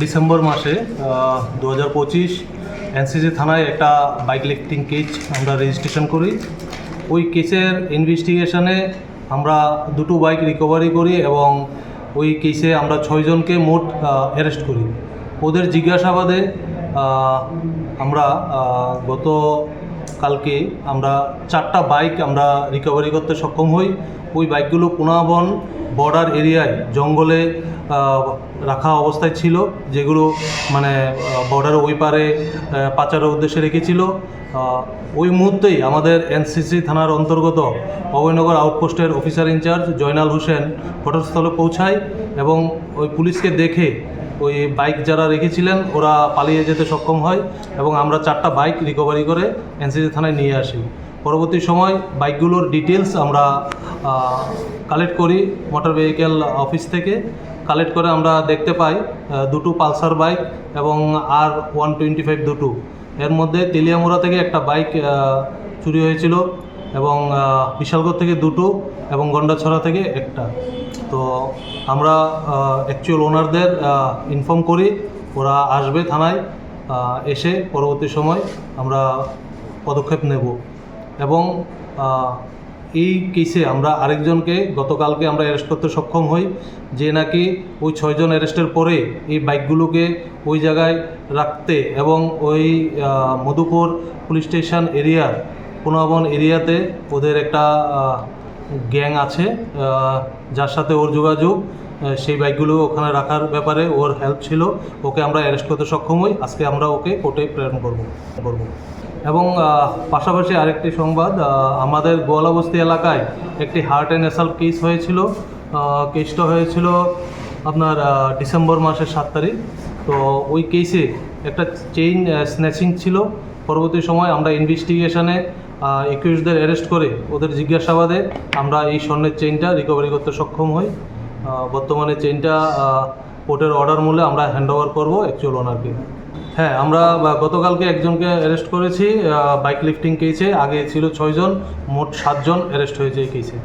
December মাসে 2025 NCC থানায় একটা বাইক লিফটিং কেস আমরা রেজিস্ট্রেশন করি। ওই কেসের ইনভেস্টিগেশনে আমরা দুটো বাইক রিকভারি করি এবং ওই কেসে আমরা 6 জনকে মোট অ্যারেস্ট করি। ওদের জিজ্ঞাসাবাদে আমরা গত কালকে আমরা 4টা বাইক আমরা রিকভারি করতে সক্ষম হই। ওই বাইকগুলো পুনাবন বর্ডার এরিয়ায় জঙ্গলে রাখা অবস্থায় ছিল, যেগুলো মানে বর্ডারের ওই পারে পাচারের উদ্দেশ্যে রেখেছিল। ওই মুহূর্তেই আমাদের এনসিসি থানার অন্তর্গত অভয়নগর আউটপোস্টের অফিসার ইনচার্জ জয়নাল হোসেন ঘটনাস্থলে পৌঁছায় এবং ওই পুলিশকে দেখে ওই বাইক যারা রেখেছিলেন ওরা পালিয়ে যেতে সক্ষম হয় এবং আমরা 4টা বাইক রিকভারি করে এনসিসি থানায় নিয়ে আসি। পরবর্তী সময় বাইকগুলোর ডিটেলস আমরা কালেক্ট করি মোটর ভেহিকেল অফিস থেকে। কালেক্ট করে আমরা দেখতে পাই দুটো পালসার বাইক এবং R125 দুটো। এর মধ্যে তেলিয়ামুড়া থেকে একটা বাইক চুরি হয়েছিল এবং বিশালগড় থেকে দুটো এবং গন্ডাছড়া থেকে একটা। তো আমরা অ্যাকচুয়াল ওনারদের ইনফর্ম করি, ওরা আসবে থানায়, এসে পরবর্তী সময় আমরা পদক্ষেপ নেব। এবং এই কেসে আমরা আরেকজনকে গতকালকে আমরা অ্যারেস্ট করতে সক্ষম হই, যে নাকি ওই 6 জন অ্যারেস্টের পরে এই বাইকগুলোকে ওই জায়গায় রাখতে এবং ওই মধুপুর পুলিশ স্টেশন এরিয়ার পুনাবন এরিয়াতে ওদের একটা গ্যাং আছে যার সাথে ওর যোগাযোগ, সেই বাইকগুলো ওখানে রাখার ব্যাপারে ওর হেল্প ছিল। ওকে আমরা অ্যারেস্ট করতে সক্ষম হই। আজকে আমরা ওকে কোর্টে প্রেরণ করব। এবং পাশাপাশি আরেকটি সংবাদ, আমাদের গোয়ালাবস্তি এলাকায় একটি হার্ট অ্যান্ড অ্যাসাল্ট কেস হয়েছিল। কেসটা হয়েছিল আপনার ডিসেম্বর মাসের 7 তারিখ। তো ওই কেসে একটা চেইন স্ন্যাচিং ছিল। পরবর্তী সময় আমরা ইনভেস্টিগেশনে একুশদের অ্যারেস্ট করে ওদের জিজ্ঞাসাবাদে আমরা এই স্বর্ণের চেইনটা রিকভারি করতে সক্ষম হই। বর্তমানে চেইনটা কোর্টের অর্ডার মূলে আমরা হ্যান্ডওভার করবো অ্যাকচুয়াল ওনারকে। হ্যাঁ, আমরা গতকালকে একজনকে অ্যারেস্ট করেছি বাইক লিফটিং কেসে। আগে ছিল 6 জন, মোট 7 জন অ্যারেস্ট হয়েছে এই কেসে।